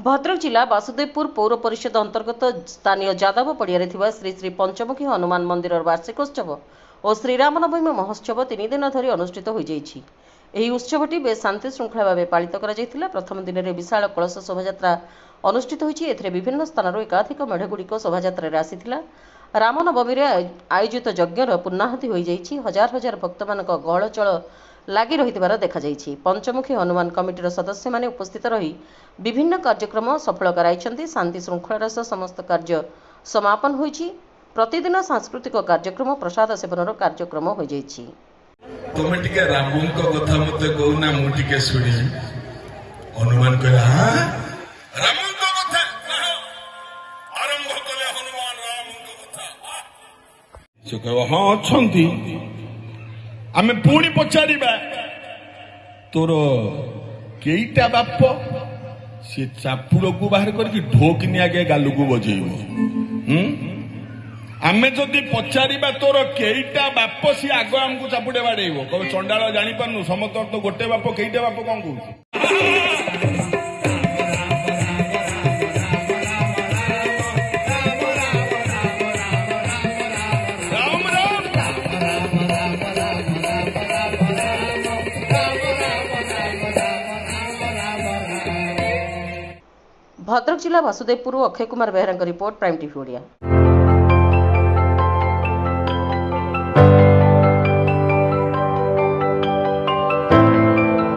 भद्रक जिला वासुदेवपुर पौर परिषद अंतर्गत स्थानीय जादव पड़िया श्री श्री पंचमुखी हनुमान मंदिर वार्षिकोत्सव और श्रीरामनवमी महोत्सव 3 दिन धरी अनुष्ठित हो जाइछि। ଏହି ଉତ୍ସବଟି ବେଶ ଶାନ୍ତି ଶୃଙ୍ଖଳା ଭାବେ ପାଳିତ କରାଯାଇଥିଲା। ପ୍ରଥମ ଦିନରେ ବିଶାଳ କଳସ ଶୋଭାଯାତ୍ରା ଅନୁଷ୍ଠିତ ହୋଇଛି। ଏଥିରେ ବିଭିନ୍ନ ସ୍ଥାନରୁ ଏକାଧିକ ମେଢ଼ଗୁଡ଼ିକ ଶୋଭାଯାତ୍ରାରେ ଆସିଥିଲା। ରାମନବମୀରେ ଆୟୋଜିତ ଯଜ୍ଞର ପୂର୍ଣ୍ଣାହୁତି ହୋଇଯାଇଛି। ହଜାର ହଜାର ଭକ୍ତମାନଙ୍କ ଗହଳଚଳ ଲାଗି ରହିଥିବାର ଦେଖାଯାଇଛି। ପଞ୍ଚମୁଖୀ ହନୁମାନ କମିଟିର ସଦସ୍ୟମାନେ ଉପସ୍ଥିତ ରହି ବିଭିନ୍ନ କାର୍ଯ୍ୟକ୍ରମ ସଫଳ କରାଇଛନ୍ତି। ଶାନ୍ତି ଶୃଙ୍ଖଳାର ସହ ସମସ୍ତ କାର୍ଯ୍ୟ ସମାପନ ହୋଇଛି। ପ୍ରତିଦିନ ସାଂସ୍କୃତିକ କାର୍ଯ୍ୟକ୍ରମ ପ୍ରସାଦ ସେବନର କାର୍ଯ୍ୟକ୍ରମ ହୋଇଯାଇଛି। तुम टिके रामन को कथा मते कहूना मु टिके सुनी हनुमान कहला हां रामन को कथा आरंभ कले हनुमान रामन को कथा से कहो हां अछंती आमे पुणी पचारिबा तोर केईटा बाप से चापुड़ को बाहर करके ढोकनी आगे गालू को बजेइबो आमे जदि पचारिबा तोर केईटा बाप सी आग आमको चापुड़े बाड़ेइबो कबे चंडाळ जानि पारनु समस्त तो गोटे बाप केईटा बाप कोन कहू भद्रक जिला Vasudevpur Akshay Kumar Behera report prime TV Odia.